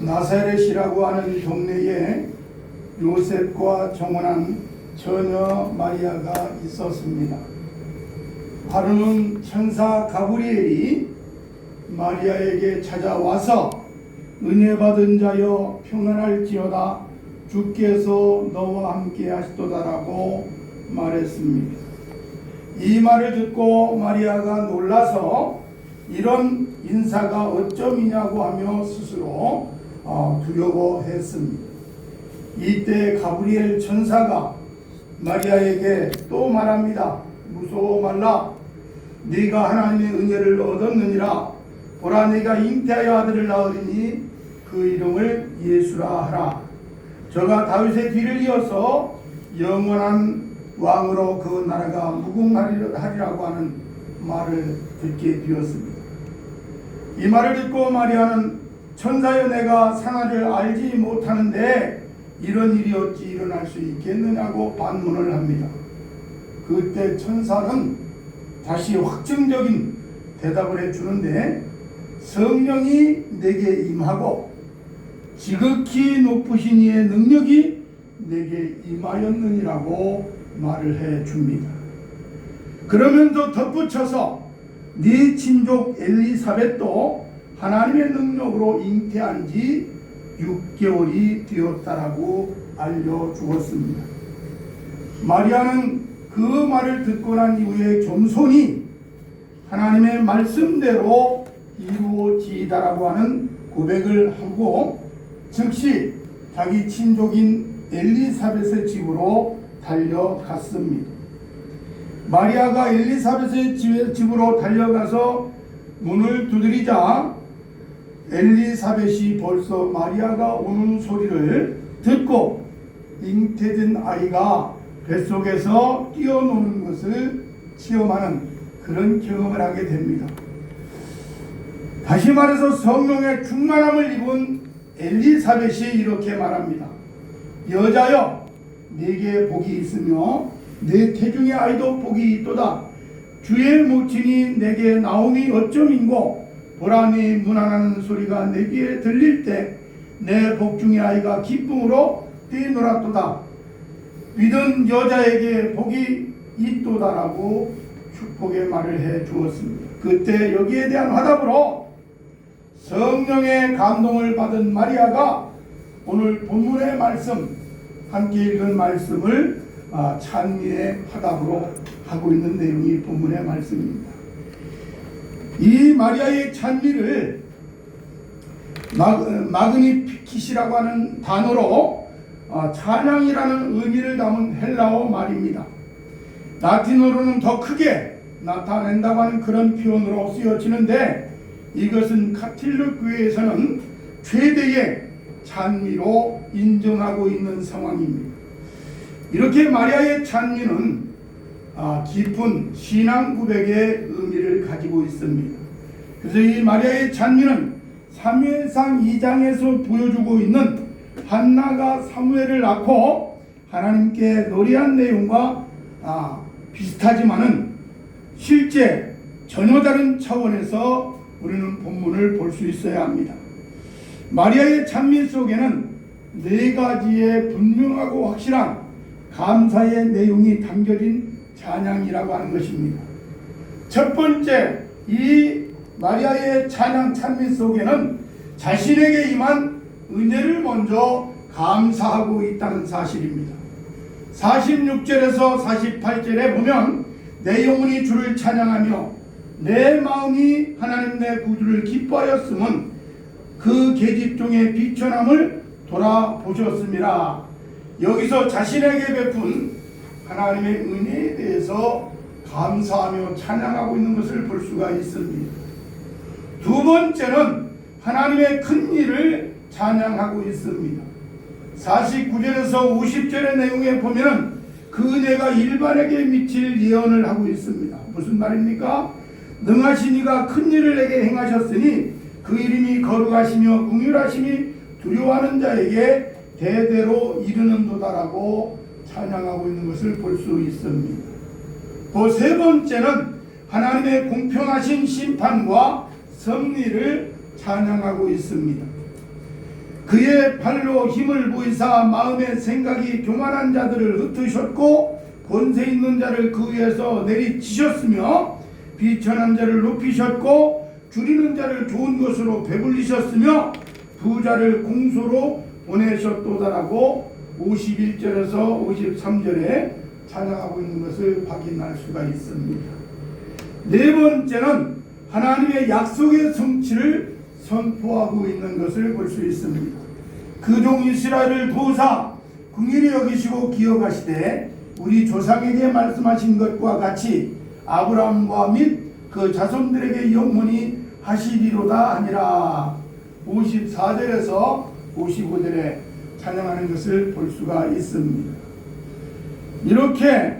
나사렛이라고 하는 동네에 요셉과 정혼한 처녀 마리아가 있었습니다. 하루는 천사 가브리엘이 마리아에게 찾아와서 은혜 받은 자여 평안할지어다 주께서 너와 함께 하시도다라고 말했습니다. 이 말을 듣고 마리아가 놀라서 이런 인사가 어쩌미냐고 하며 스스로 두려워했습니다. 이때 가브리엘 천사가 마리아에게 또 말합니다. 무서워 말라. 네가 하나님의 은혜를 얻었느니라. 보라, 네가 잉태하여 아들을 낳으리니 그 이름을 예수라 하라. 저가 다윗의 뒤를 이어서 영원한 왕으로 그 나라가 무궁하리라고 하는 말을 듣게 되었습니다. 이 말을 듣고 마리아는 천사여, 내가 상하를 알지 못하는데 이런 일이 어찌 일어날 수 있겠느냐고 반문을 합니다. 그때 천사는 다시 확정적인 대답을 해주는데, 성령이 내게 임하고 지극히 높으신 이의 능력이 내게 임하였느니라고 말을 해줍니다. 그러면서 덧붙여서 네 친족 엘리사벳도 하나님의 능력으로 잉태한 지 6개월이 되었다라고 알려주었습니다. 마리아는 그 말을 듣고 난 이후에 겸손히 하나님의 말씀대로 이루어지다라고 하는 고백을 하고 즉시 자기 친족인 엘리사벳의 집으로 달려갔습니다. 마리아가 엘리사벳의 집으로 달려가서 문을 두드리자 엘리사벳이 벌써 마리아가 오는 소리를 듣고 잉태된 아이가 뱃속에서 뛰어노는 것을 체험하는 그런 경험을 하게 됩니다. 다시 말해서 성령의 충만함을 입은 엘리사벳이 이렇게 말합니다. 여자여, 네게 복이 있으며 내 태중의 아이도 복이 있도다. 주의 모친이 내게 나옴이 어쩌민고, 보라, 네 문안하는 소리가 내 귀에 들릴 때 내 복중의 아이가 기쁨으로 뛰놀았도다. 믿은 여자에게 복이 있도다라고 축복의 말을 해 주었습니다. 그때 여기에 대한 화답으로 성령의 감동을 받은 마리아가 오늘 본문의 말씀, 함께 읽은 말씀을 찬미의 화답으로 하고 있는 내용이 본문의 말씀입니다. 이 마리아의 찬미를 마그니피킷이라고 하는 단어로 찬양이라는 의미를 담은 헬라어 말입니다. 라틴어로는 더 크게 나타낸다고 하는 그런 표현으로 쓰여지는데, 이것은 카틸릭 교회에서는 최대의 찬미로 인정하고 있는 상황입니다. 이렇게 마리아의 찬미는 깊은 신앙 고백의 의미를 가지고 있습니다. 그래서 이 마리아의 찬미는 사무엘상 2장에서 보여주고 있는 한나가 사무엘을 낳고 하나님께 노래한 내용과 비슷하지만은 실제 전혀 다른 차원에서 우리는 본문을 볼 수 있어야 합니다. 마리아의 찬미 속에는 4가지의 분명하고 확실한 감사의 내용이 담겨진 찬양이라고 하는 것입니다. 첫 번째, 이 마리아의 찬양 찬미 속에는 자신에게 임한 은혜를 먼저 감사하고 있다는 사실입니다. 46절에서 48절에 보면 내 영혼이 주를 찬양하며 내 마음이 하나님 내 구주를 기뻐하였음은 그 계집종의 비천함을 돌아보셨습니다. 여기서 자신에게 베푼 하나님의 은혜에 대해서 감사하며 찬양하고 있는 것을 볼 수가 있습니다. 두 번째는 하나님의 큰 일을 찬양하고 있습니다. 49절에서 50절의 내용에 보면 그 은혜가 일반에게 미칠 예언을 하고 있습니다. 무슨 말입니까? 능하신 이가 큰 일을 내게 행하셨으니 그 이름이 거룩하시며 긍휼하심이 두려워하는 자에게 대대로 이르는도다라고 찬양하고 있는 것을 볼 수 있습니다. 또 세 번째는 하나님의 공평하신 심판과 섭리를 찬양하고 있습니다. 그의 발로 힘을 보이사 마음의 생각이 교만한 자들을 흩으셨고 권세 있는 자를 그 위에서 내리치셨으며 비천한 자를 높이셨고 줄이는 자를 좋은 것으로 배불리셨으며 부자를 공소로 보내셨도다라고 51절에서 53절에 찬양하고 있는 것을 확인할 수가 있습니다. 네 번째는 하나님의 약속의 성취를 선포하고 있는 것을 볼 수 있습니다. 그 종 이스라엘을 도우사 긍휼히 여기시고 기억하시되 우리 조상에게 말씀하신 것과 같이 아브라함과 및 그 자손들에게 영원히 하시리로다 하니라. 54절에서 55절에 찬양하는 것을 볼 수가 있습니다. 이렇게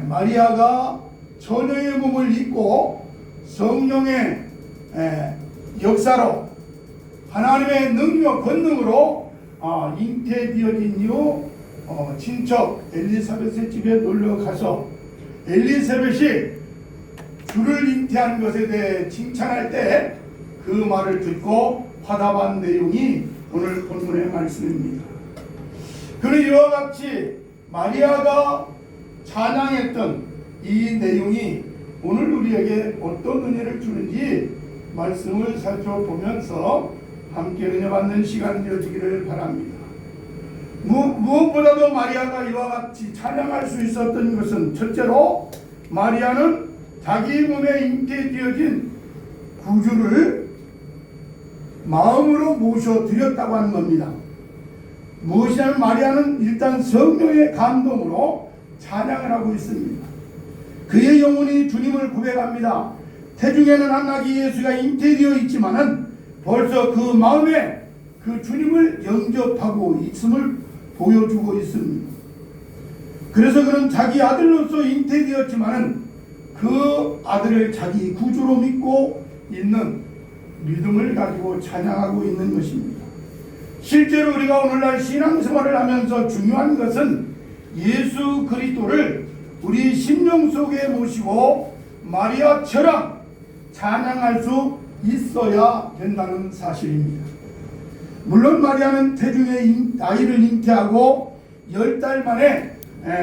마리아가 처녀의 몸을 입고 성령의 역사로 하나님의 능력 권능으로 잉태되어진 이후 친척 엘리사벳의 집에 놀러 가서 엘리사벳이 주를 잉태한 것에 대해 칭찬할 때 그 말을 듣고 화답한 내용이 오늘 본문의 말씀입니다. 그는 이와 같이 마리아가 찬양했던 이 내용이 오늘 우리에게 어떤 은혜를 주는지 말씀을 살펴보면서 함께 은혜 받는 시간 되어지기를 바랍니다. 무엇보다도 마리아가 이와 같이 찬양할 수 있었던 것은 첫째로 마리아는 자기 몸에 잉태되어진 구주를 마음으로 모셔드렸다고 하는 겁니다. 무엇이냐면 마리아는 일단 성령의 감동으로 찬양을 하고 있습니다. 그의 영혼이 주님을 고백합니다. 태중에는 한나기 예수가 잉태되어 있지만은 벌써 그 마음에 그 주님을 영접하고 있음을 보여주고 있습니다. 그래서 그는 자기 아들로서 잉태되었지만은 그 아들을 자기 구주로 믿고 있는 믿음을 가지고 찬양하고 있는 것입니다. 실제로 우리가 오늘날 신앙생활을 하면서 중요한 것은 예수 그리스도를 우리 심령 속에 모시고 마리아처럼 찬양할 수 있어야 된다는 사실입니다. 물론 마리아는 태중에 아이를 잉태하고 10달 만에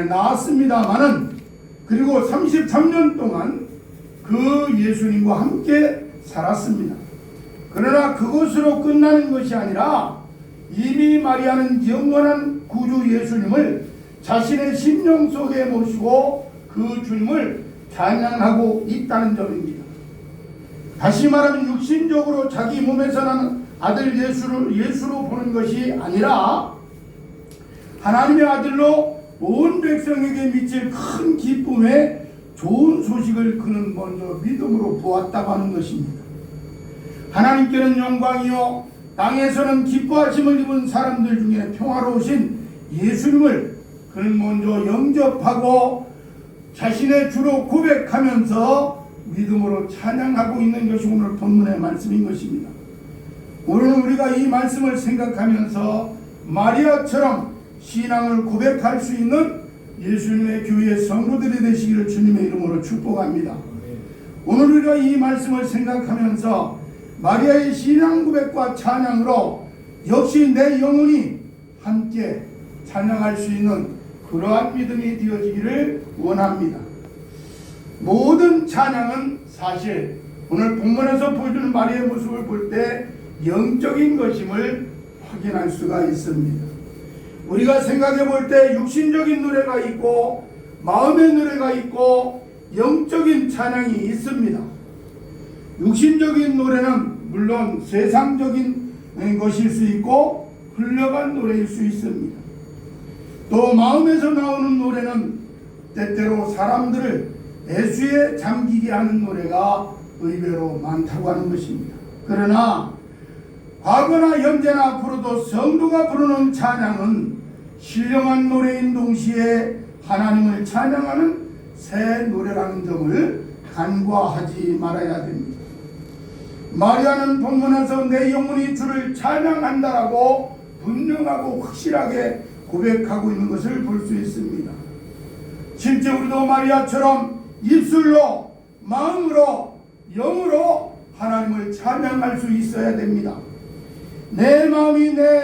낳았습니다마는 그리고 33년 동안 그 예수님과 함께 살았습니다. 그러나 그것으로 끝나는 것이 아니라 이미 마리아는 영원한 구주 예수님을 자신의 심령 속에 모시고 그 주님을 찬양하고 있다는 점입니다. 다시 말하면 육신적으로 자기 몸에서 나는 아들 예수로 보는 것이 아니라 하나님의 아들로 온 백성에게 미칠 큰 기쁨의 좋은 소식을 그는 먼저 믿음으로 보았다고 하는 것입니다. 하나님께는 영광이요 땅에서는 기뻐하심을 입은 사람들 중에 평화로우신 예수님을 그는 먼저 영접하고 자신의 주로 고백하면서 믿음으로 찬양하고 있는 것이 오늘 본문의 말씀인 것입니다. 오늘은 우리가 이 말씀을 생각하면서 마리아처럼 신앙을 고백할 수 있는 예수님의 교회의 성도들이 되시기를 주님의 이름으로 축복합니다. 오늘 우리가 이 말씀을 생각하면서 마리아의 신앙 고백과 찬양으로 역시 내 영혼이 함께 찬양할 수 있는 그러한 믿음이 되어지기를 원합니다. 모든 찬양은 사실 오늘 본문에서 보여주는 마리아의 모습을 볼 때 영적인 것임을 확인할 수가 있습니다. 우리가 생각해 볼 때 육신적인 노래가 있고 마음의 노래가 있고 영적인 찬양이 있습니다. 육신적인 노래는 물론 세상적인 것일 수 있고 흘러간 노래일 수 있습니다. 또 마음에서 나오는 노래는 때때로 사람들을 애수에 잠기게 하는 노래가 의외로 많다고 하는 것입니다. 그러나 과거나 현재나 앞으로도 성도가 부르는 찬양은 신령한 노래인 동시에 하나님을 찬양하는 새 노래라는 점을 간과하지 말아야 됩니다. 마리아는 본문에서 내 영혼이 주를 찬양한다라고 분명하고 확실하게 고백하고 있는 것을 볼 수 있습니다. 실제 우리도 마리아처럼 입술로, 마음으로, 영으로 하나님을 찬양할 수 있어야 됩니다. 내 마음이 내